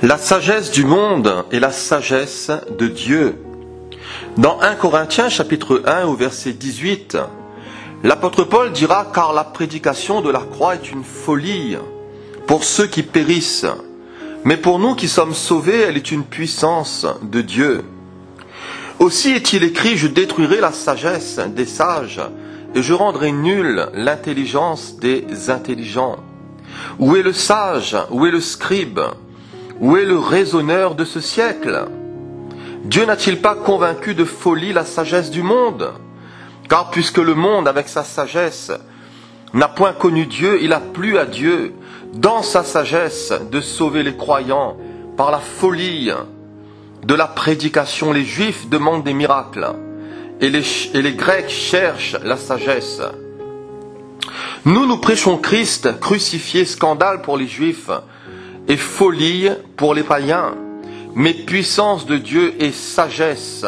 La sagesse du monde et la sagesse de Dieu. Dans 1 Corinthiens chapitre 1 au verset 18, l'apôtre Paul dira « Car la prédication de la croix est une folie pour ceux qui périssent, mais pour nous qui sommes sauvés, elle est une puissance de Dieu. Aussi est-il écrit « Je détruirai la sagesse des sages et je rendrai nulle l'intelligence des intelligents. Où est le sage? Où est le scribe? Où est le raisonneur de ce siècle? Dieu n'a-t-il pas convaincu de folie la sagesse du monde? Car puisque le monde, avec sa sagesse, n'a point connu Dieu, il a plu à Dieu, dans sa sagesse, de sauver les croyants par la folie de la prédication. Les Juifs demandent des miracles, et les Grecs cherchent la sagesse. Nous prêchons Christ crucifié, scandale pour les Juifs, et folie pour les païens, mais puissance de Dieu et sagesse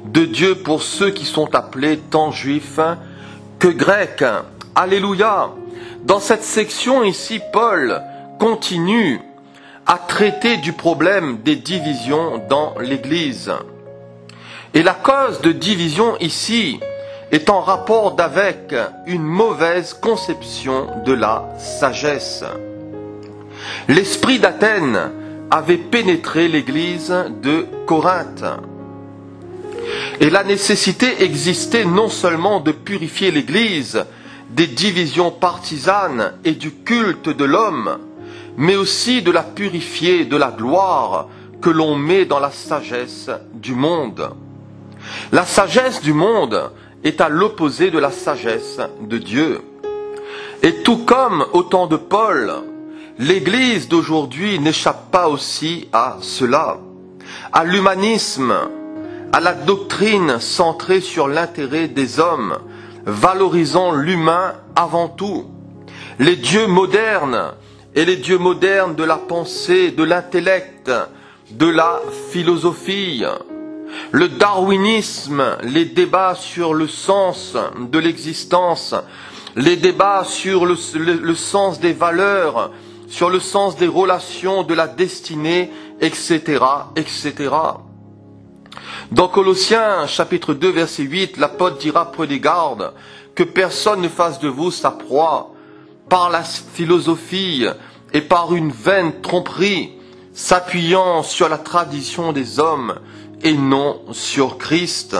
de Dieu pour ceux qui sont appelés tant juifs que grecs. Alléluia! Dans cette section ici, Paul continue à traiter du problème des divisions dans l'Église. Et la cause de division ici est en rapport avec une mauvaise conception de la sagesse. L'esprit d'Athènes avait pénétré l'église de Corinthe. Et la nécessité existait non seulement de purifier l'église des divisions partisanes et du culte de l'homme, mais aussi de la purifier de la gloire que l'on met dans la sagesse du monde. La sagesse du monde est à l'opposé de la sagesse de Dieu. Et tout comme au temps de Paul, l'Église d'aujourd'hui n'échappe pas aussi à cela, à l'humanisme, à la doctrine centrée sur l'intérêt des hommes, valorisant l'humain avant tout. Les dieux modernes et les dieux modernes de la pensée, de l'intellect, de la philosophie, le darwinisme, les débats sur le sens de l'existence, les débats sur le sens des valeurs, sur le sens des relations, de la destinée, etc., etc. Dans Colossiens, chapitre 2, verset 8, l'apôtre dira « Prenez garde que personne ne fasse de vous sa proie par la philosophie et par une vaine tromperie, s'appuyant sur la tradition des hommes et non sur Christ. »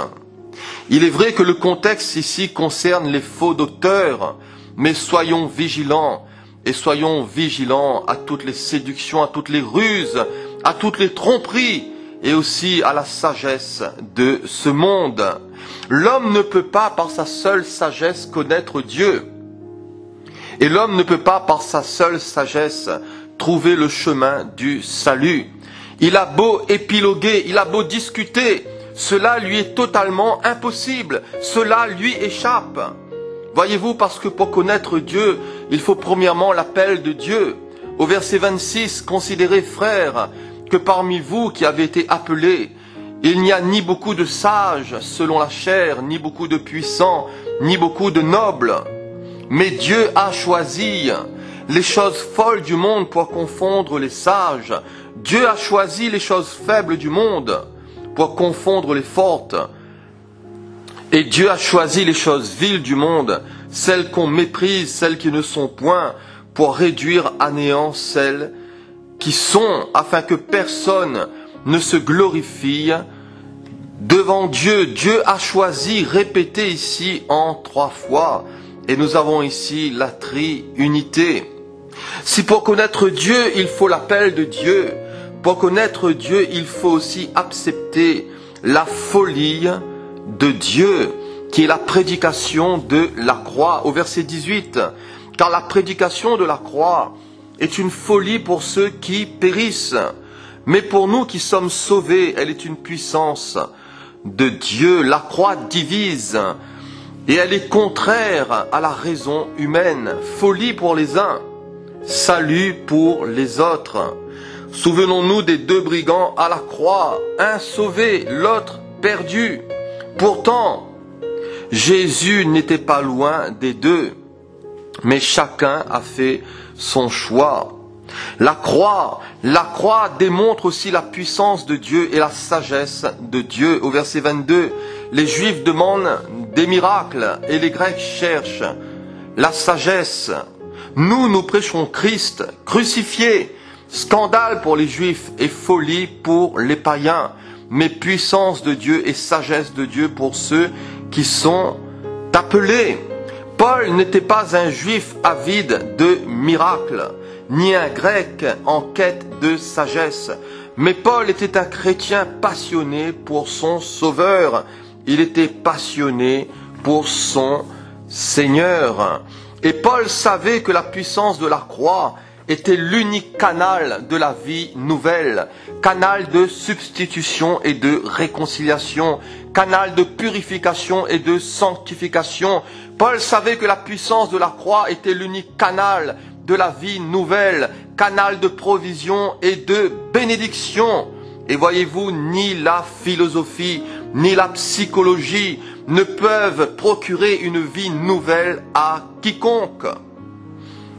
Il est vrai que le contexte ici concerne les faux docteurs, mais soyons vigilants. Et soyons vigilants à toutes les séductions, à toutes les ruses, à toutes les tromperies et aussi à la sagesse de ce monde. L'homme ne peut pas par sa seule sagesse connaître Dieu. Et l'homme ne peut pas par sa seule sagesse trouver le chemin du salut. Il a beau épiloguer, il a beau discuter, cela lui est totalement impossible. Cela lui échappe. Voyez-vous, parce que pour connaître Dieu, il faut premièrement l'appel de Dieu. Au verset 26, considérez, frères, que parmi vous qui avez été appelés, il n'y a ni beaucoup de sages selon la chair, ni beaucoup de puissants, ni beaucoup de nobles. Mais Dieu a choisi les choses folles du monde pour confondre les sages. Dieu a choisi les choses faibles du monde pour confondre les fortes. Et Dieu a choisi les choses viles du monde, celles qu'on méprise, celles qui ne sont point, pour réduire à néant celles qui sont, afin que personne ne se glorifie devant Dieu. Dieu a choisi, répété ici en 3 fois, et nous avons ici la triunité. Si pour connaître Dieu, il faut l'appel de Dieu, pour connaître Dieu, il faut aussi accepter la folie de Dieu, qui est la prédication de la croix. Au verset 18, « Car la prédication de la croix est une folie pour ceux qui périssent, mais pour nous qui sommes sauvés, elle est une puissance de Dieu. » La croix divise, et elle est contraire à la raison humaine. Folie pour les uns, salut pour les autres. Souvenons-nous des 2 brigands à la croix, un sauvé, l'autre perdu. Pourtant, Jésus n'était pas loin des 2, mais chacun a fait son choix. La croix démontre aussi la puissance de Dieu et la sagesse de Dieu. Au verset 22, les Juifs demandent des miracles et les Grecs cherchent la sagesse. Nous prêchons Christ crucifié. Scandale pour les Juifs et folie pour les païens, mais puissance de Dieu et sagesse de Dieu pour ceux qui sont appelés. Paul n'était pas un Juif avide de miracles, ni un Grec en quête de sagesse, mais Paul était un chrétien passionné pour son Sauveur. Il était passionné pour son Seigneur. Et Paul savait que la puissance de la croix était l'unique canal de la vie nouvelle, canal de substitution et de réconciliation, canal de purification et de sanctification. Paul savait que la puissance de la croix était l'unique canal de la vie nouvelle, canal de provision et de bénédiction. Et voyez-vous, ni la philosophie, ni la psychologie ne peuvent procurer une vie nouvelle à quiconque.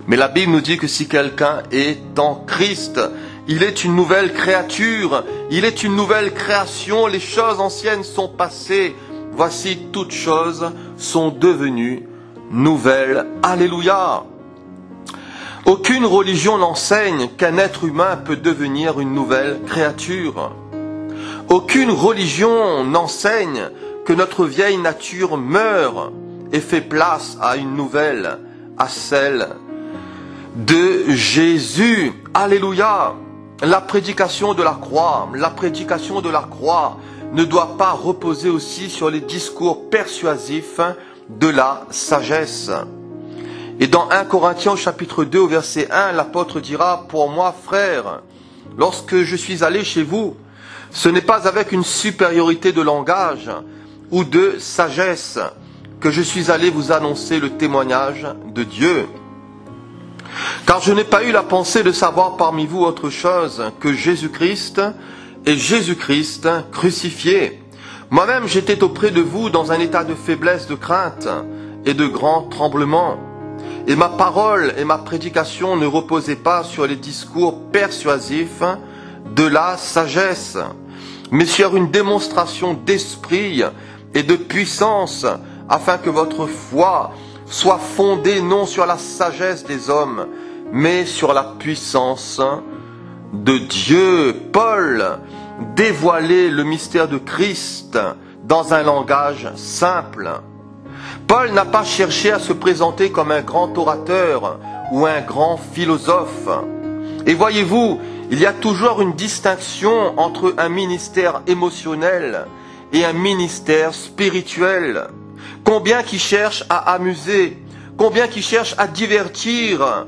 Mais la Bible nous dit que si quelqu'un est en Christ, il est une nouvelle créature, il est une nouvelle création, les choses anciennes sont passées, voici toutes choses sont devenues nouvelles. Alléluia! Aucune religion n'enseigne qu'un être humain peut devenir une nouvelle créature. Aucune religion n'enseigne que notre vieille nature meurt et fait place à une nouvelle, à celle de Jésus. Alléluia! La prédication de la croix ne doit pas reposer aussi sur les discours persuasifs de la sagesse. Et dans 1 Corinthiens chapitre 2 au verset 1, l'apôtre dira: pour moi, frères, lorsque je suis allé chez vous, ce n'est pas avec une supériorité de langage ou de sagesse que je suis allé vous annoncer le témoignage de Dieu. Car je n'ai pas eu la pensée de savoir parmi vous autre chose que Jésus-Christ et Jésus-Christ crucifié. Moi-même, j'étais auprès de vous dans un état de faiblesse, de crainte et de grand tremblement. Et ma parole et ma prédication ne reposaient pas sur les discours persuasifs de la sagesse, mais sur une démonstration d'esprit et de puissance, afin que votre foi soit fondée non sur la sagesse des hommes, mais sur la puissance de Dieu. Paul dévoilait le mystère de Christ dans un langage simple. Paul n'a pas cherché à se présenter comme un grand orateur ou un grand philosophe. Et voyez-vous, il y a toujours une distinction entre un ministère émotionnel et un ministère spirituel. Combien qui cherchent à amuser, combien qui cherchent à divertir,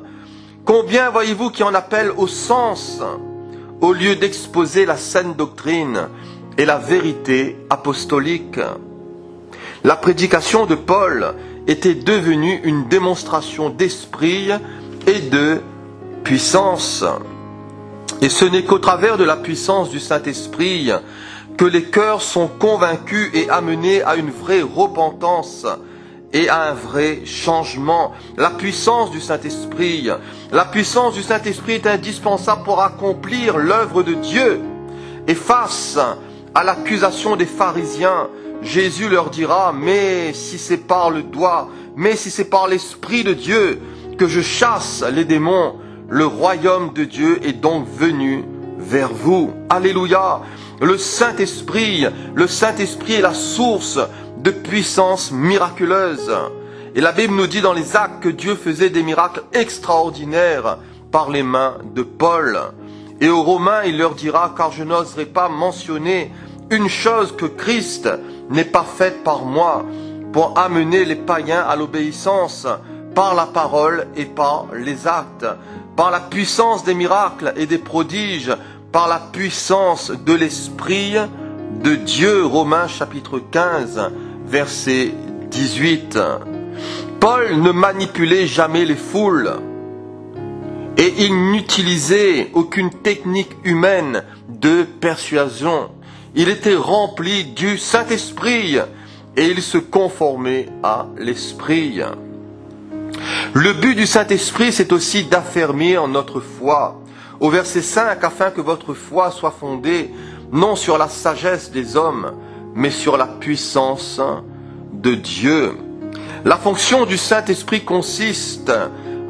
combien, voyez-vous, qui en appellent au sens, au lieu d'exposer la saine doctrine et la vérité apostolique. La prédication de Paul était devenue une démonstration d'esprit et de puissance. Et ce n'est qu'au travers de la puissance du Saint-Esprit que les cœurs sont convaincus et amenés à une vraie repentance et à un vrai changement. La puissance du Saint-Esprit est indispensable pour accomplir l'œuvre de Dieu. Et face à l'accusation des pharisiens, Jésus leur dira: mais si c'est par le doigt, mais si c'est par l'Esprit de Dieu que je chasse les démons, le royaume de Dieu est donc venu vers vous. Alléluia! Le Saint-Esprit est la source de puissance miraculeuse. Et la Bible nous dit dans les Actes que Dieu faisait des miracles extraordinaires par les mains de Paul. Et aux Romains, il leur dira: car je n'oserais pas mentionner une chose que Christ n'est pas faite par moi, pour amener les païens à l'obéissance par la parole et par les actes, par la puissance des miracles et des prodiges, par la puissance de l'Esprit de Dieu. Romains chapitre 15, verset 18. Paul ne manipulait jamais les foules et il n'utilisait aucune technique humaine de persuasion. Il était rempli du Saint-Esprit et il se conformait à l'Esprit. Le but du Saint-Esprit, c'est aussi d'affermir notre foi au verset 5, afin que votre foi soit fondée non sur la sagesse des hommes, mais sur la puissance de Dieu. La fonction du Saint-Esprit consiste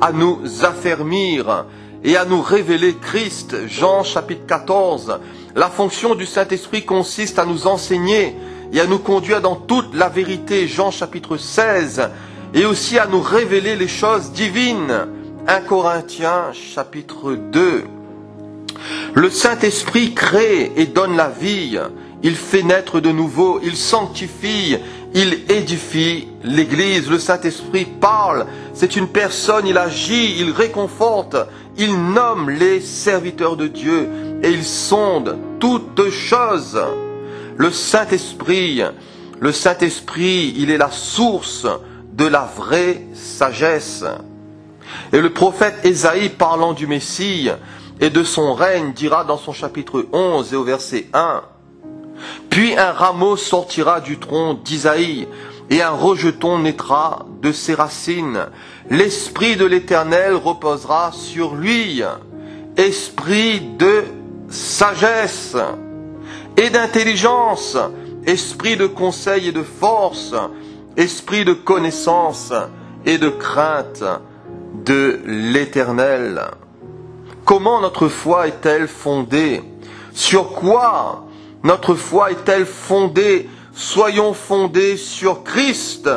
à nous affermir et à nous révéler Christ. Jean chapitre 14. La fonction du Saint-Esprit consiste à nous enseigner et à nous conduire dans toute la vérité. Jean chapitre 16. Et aussi à nous révéler les choses divines. 1 Corinthiens chapitre 2. Le Saint-Esprit crée et donne la vie. Il fait naître de nouveau, il sanctifie, il édifie l'Église. Le Saint-Esprit parle, c'est une personne, il agit, il réconforte, il nomme les serviteurs de Dieu et il sonde toutes choses. Le Saint-Esprit, il est la source de la vraie sagesse. Et le prophète Ésaïe, parlant du Messie et de son règne, dira dans son chapitre 11 et au verset 1, « Puis un rameau sortira du tronc d'Isaïe, et un rejeton naîtra de ses racines. L'Esprit de l'Éternel reposera sur lui, esprit de sagesse et d'intelligence, esprit de conseil et de force, esprit de connaissance et de crainte de l'Éternel. » Comment notre foi est-elle fondée? Sur quoi notre foi est-elle fondée? Soyons fondés sur Christ,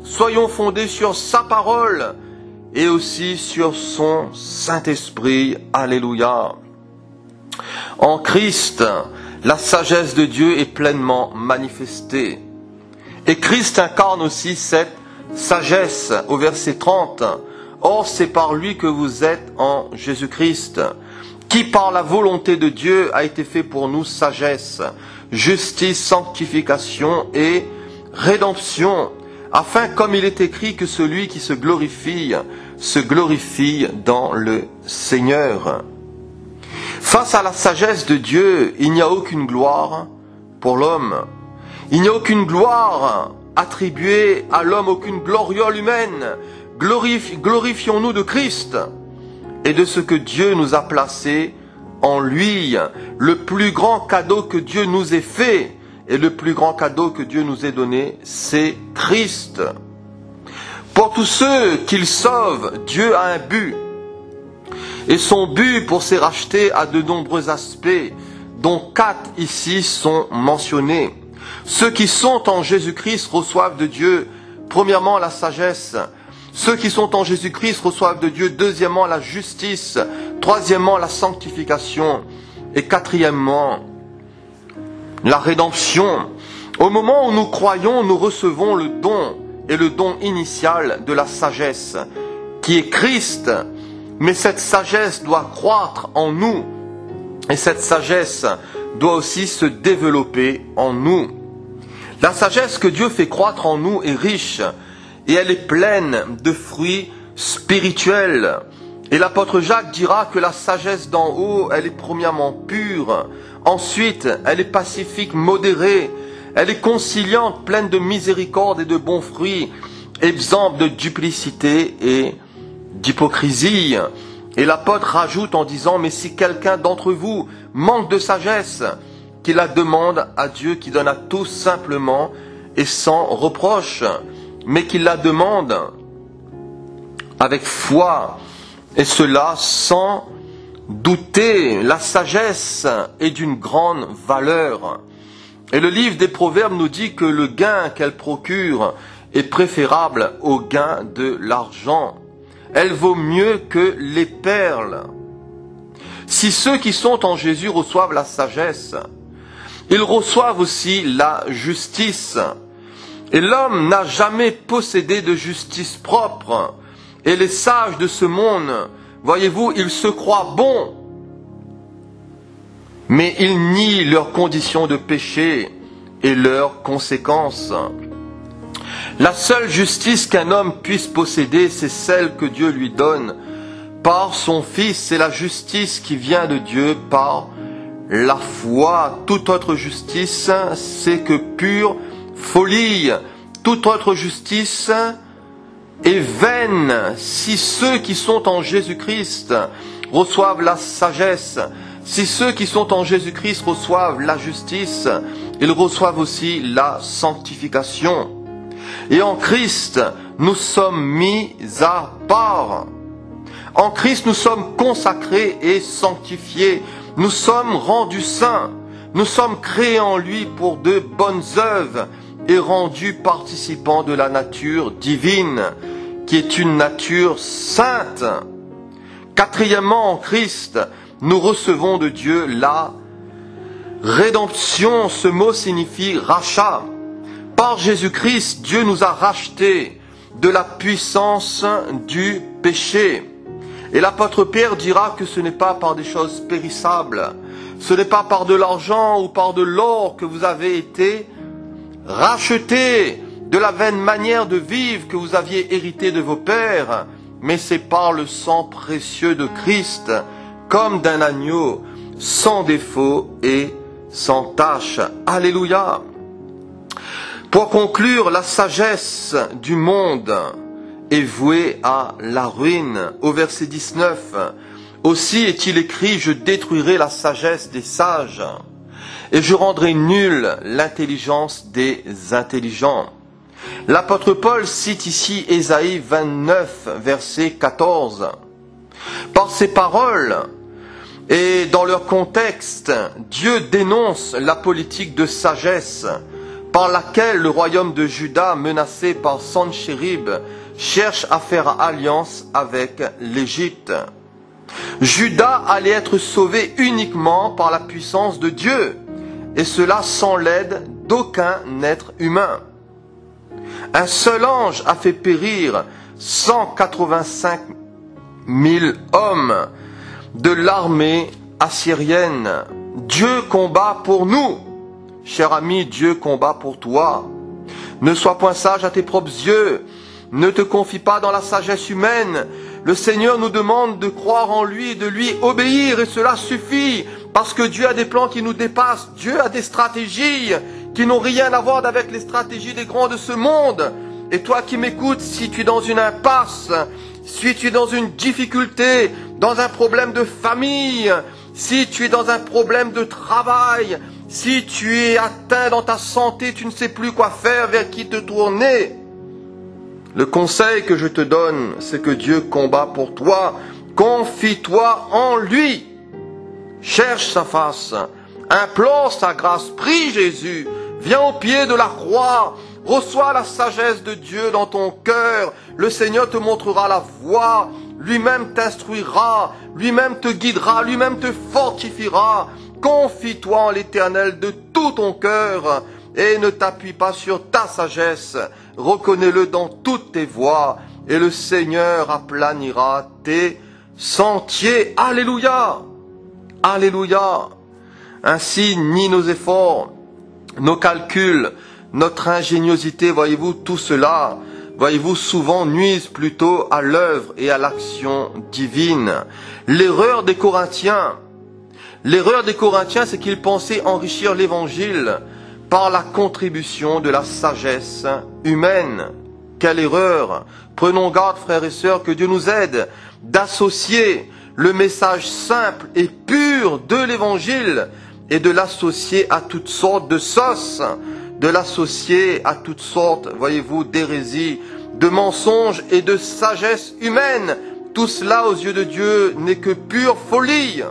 soyons fondés sur sa parole et aussi sur son Saint-Esprit. Alléluia. En Christ, la sagesse de Dieu est pleinement manifestée. Et Christ incarne aussi cette sagesse au verset 30. Or, c'est par lui que vous êtes en Jésus-Christ, qui par la volonté de Dieu a été fait pour nous sagesse, justice, sanctification et rédemption, afin, comme il est écrit, que celui qui se glorifie dans le Seigneur. Face à la sagesse de Dieu, il n'y a aucune gloire pour l'homme. Il n'y a aucune gloire attribuée à l'homme, aucune gloriole humaine. Glorifions-nous de Christ et de ce que Dieu nous a placé en lui. Le plus grand cadeau que Dieu nous ait fait et le plus grand cadeau que Dieu nous ait donné, c'est Christ. Pour tous ceux qu'il sauve, Dieu a un but. Et son but pour ses racheter a de nombreux aspects, dont 4 ici sont mentionnés. Ceux qui sont en Jésus-Christ reçoivent de Dieu, premièrement, la sagesse. Ceux qui sont en Jésus-Christ reçoivent de Dieu, deuxièmement, la justice, troisièmement, la sanctification, et quatrièmement, la rédemption. Au moment où nous croyons, nous recevons le don, et le don initial de la sagesse, qui est Christ. Mais cette sagesse doit croître en nous, et cette sagesse doit aussi se développer en nous. La sagesse que Dieu fait croître en nous est riche, et elle est pleine de fruits spirituels. Et l'apôtre Jacques dira que la sagesse d'en haut, elle est premièrement pure, ensuite elle est pacifique, modérée, elle est conciliante, pleine de miséricorde et de bons fruits, exempte de duplicité et d'hypocrisie. Et l'apôtre rajoute en disant, mais si quelqu'un d'entre vous manque de sagesse, qu'il la demande à Dieu qui donne à tous simplement et sans reproche, mais qu'il la demande avec foi, et cela sans douter. La sagesse est d'une grande valeur. Et le livre des Proverbes nous dit que le gain qu'elle procure est préférable au gain de l'argent. Elle vaut mieux que les perles. Si ceux qui sont en Jésus reçoivent la sagesse, ils reçoivent aussi la justice. Et l'homme n'a jamais possédé de justice propre. Et les sages de ce monde, voyez-vous, ils se croient bons, mais ils nient leurs conditions de péché et leurs conséquences. La seule justice qu'un homme puisse posséder, c'est celle que Dieu lui donne par son Fils. C'est la justice qui vient de Dieu par la foi. Toute autre justice, c'est que pure folie. Toute autre justice est vaine. Si ceux qui sont en Jésus-Christ reçoivent la sagesse, si ceux qui sont en Jésus-Christ reçoivent la justice, ils reçoivent aussi la sanctification. Et en Christ, nous sommes mis à part. En Christ, nous sommes consacrés et sanctifiés. Nous sommes rendus saints. Nous sommes créés en lui pour de bonnes œuvres et rendus participants de la nature divine, qui est une nature sainte. Quatrièmement, en Christ, nous recevons de Dieu la rédemption. Ce mot signifie rachat. Par Jésus-Christ, Dieu nous a rachetés de la puissance du péché. Et l'apôtre Pierre dira que ce n'est pas par des choses périssables, ce n'est pas par de l'argent ou par de l'or que vous avez été rachetés de la vaine manière de vivre que vous aviez hérité de vos pères, mais c'est par le sang précieux de Christ, comme d'un agneau, sans défaut et sans tache. Alléluia. Pour conclure, la sagesse du monde est vouée à la ruine. Au verset 19, aussi est-il écrit, je détruirai la sagesse des sages et je rendrai nulle l'intelligence des intelligents. L'apôtre Paul cite ici Ésaïe 29, verset 14. Par ces paroles et dans leur contexte, Dieu dénonce la politique de sagesse par laquelle le royaume de Juda, menacé par Sanchérib, cherche à faire alliance avec l'Égypte. Juda allait être sauvé uniquement par la puissance de Dieu, et cela sans l'aide d'aucun être humain. Un seul ange a fait périr 185 000 hommes de l'armée assyrienne. Dieu combat pour nous. Cher ami, Dieu combat pour toi. Ne sois point sage à tes propres yeux. Ne te confie pas dans la sagesse humaine. Le Seigneur nous demande de croire en lui et de lui obéir, et cela suffit, parce que Dieu a des plans qui nous dépassent. Dieu a des stratégies qui n'ont rien à voir avec les stratégies des grands de ce monde. Et toi qui m'écoutes, si tu es dans une impasse, si tu es dans une difficulté, dans un problème de famille, si tu es dans un problème de travail, si tu es atteint dans ta santé, tu ne sais plus quoi faire, vers qui te tourner, le conseil que je te donne, c'est que Dieu combat pour toi. Confie-toi en lui. Cherche sa face. Implore sa grâce. Prie Jésus. Viens au pied de la croix. Reçois la sagesse de Dieu dans ton cœur. Le Seigneur te montrera la voie. Lui-même t'instruira. Lui-même te guidera. Lui-même te fortifiera. Confie-toi en l'Éternel de tout ton cœur. Et ne t'appuie pas sur ta sagesse. Reconnais-le dans toutes tes voies, et le Seigneur aplanira tes sentiers. Alléluia! Alléluia! Ainsi, ni nos efforts, nos calculs, notre ingéniosité, voyez-vous, tout cela, voyez-vous, souvent nuisent plutôt à l'œuvre et à l'action divine. L'erreur des Corinthiens, c'est qu'ils pensaient enrichir l'Évangile par la contribution de la sagesse humaine. Quelle erreur! Prenons garde, frères et sœurs, que Dieu nous aide d'associer le message simple et pur de l'Évangile et de l'associer à toutes sortes de sauces, de l'associer à toutes sortes, voyez-vous, d'hérésies, de mensonges et de sagesse humaine. Tout cela, aux yeux de Dieu, n'est que pure folie.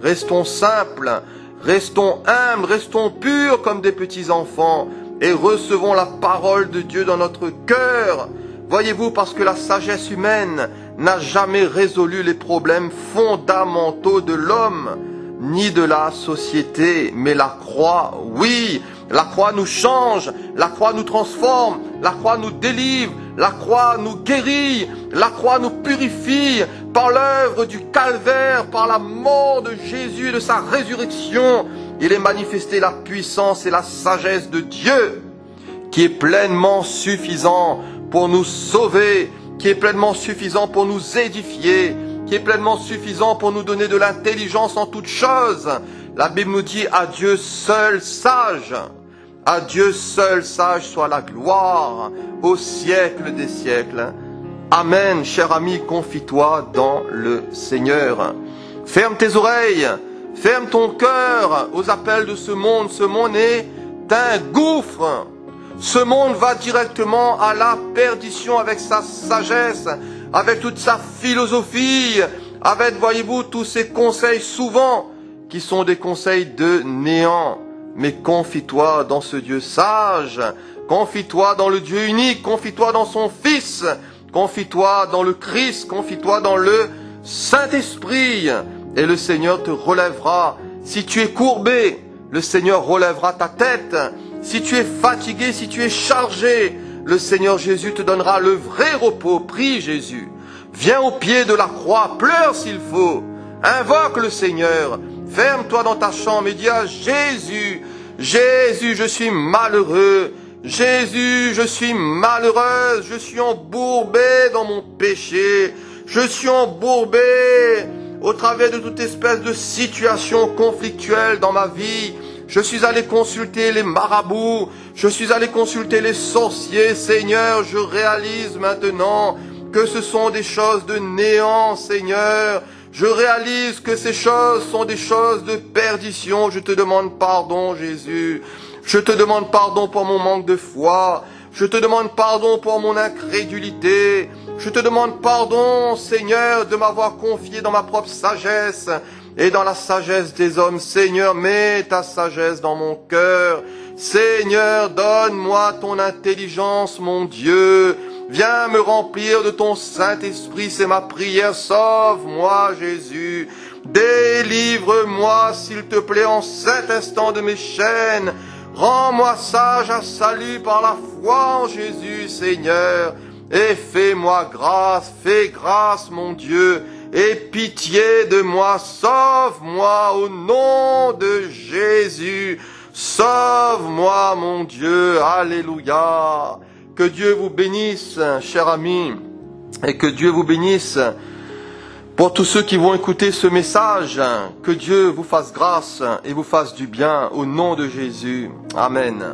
Restons simples, restons humbles, restons purs comme des petits enfants et recevons la parole de Dieu dans notre cœur. Voyez-vous, parce que la sagesse humaine n'a jamais résolu les problèmes fondamentaux de l'homme, ni de la société, mais la croix, oui, la croix nous change, la croix nous transforme, la croix nous délivre, la croix nous guérit, la croix nous purifie par l'œuvre du calvaire, par la mort de Jésus et de sa résurrection. Il est manifesté la puissance et la sagesse de Dieu qui est pleinement suffisant pour nous sauver, qui est pleinement suffisant pour nous édifier, qui est pleinement suffisant pour nous donner de l'intelligence en toutes choses. La Bible nous dit à Dieu seul sage. À Dieu seul sage soit la gloire au siècle des siècles. Amen. Cher ami, confie-toi dans le Seigneur. Ferme tes oreilles, ferme ton cœur aux appels de ce monde. Ce monde est un gouffre. Ce monde va directement à la perdition avec sa sagesse, avec toute sa philosophie, avec, voyez-vous, tous ses conseils souvent qui sont des conseils de néant. Mais confie-toi dans ce Dieu sage, confie-toi dans le Dieu unique, confie-toi dans son Fils, confie-toi dans le Christ, confie-toi dans le Saint-Esprit, et le Seigneur te relèvera. Si tu es courbé, le Seigneur relèvera ta tête. Si tu es fatigué, si tu es chargé, le Seigneur Jésus te donnera le vrai repos. Prie Jésus. Viens au pied de la croix, pleure s'il faut. Invoque le Seigneur. Ferme-toi dans ta chambre et dis à Jésus, Jésus, je suis malheureux. Jésus, je suis malheureuse. Je suis embourbé dans mon péché. Je suis embourbé au travers de toute espèce de situation conflictuelle dans ma vie. Je suis allé consulter les marabouts, je suis allé consulter les sorciers. Seigneur, je réalise maintenant que ce sont des choses de néant, Seigneur. Je réalise que ces choses sont des choses de perdition. Je te demande pardon, Jésus. Je te demande pardon pour mon manque de foi. Je te demande pardon pour mon incrédulité. Je te demande pardon, Seigneur, de m'avoir confié dans ma propre sagesse et dans la sagesse des hommes. Seigneur, mets ta sagesse dans mon cœur. Seigneur, donne-moi ton intelligence, mon Dieu. Viens me remplir de ton Saint-Esprit, c'est ma prière. Sauve-moi, Jésus. Délivre-moi, s'il te plaît, en cet instant de mes chaînes. Rends-moi sage à salut par la foi en Jésus, Seigneur. Et fais-moi grâce, fais grâce, mon Dieu. Aie pitié de moi, sauve-moi au nom de Jésus. Sauve-moi, mon Dieu, alléluia. Que Dieu vous bénisse, cher ami, et que Dieu vous bénisse pour tous ceux qui vont écouter ce message. Que Dieu vous fasse grâce et vous fasse du bien au nom de Jésus. Amen.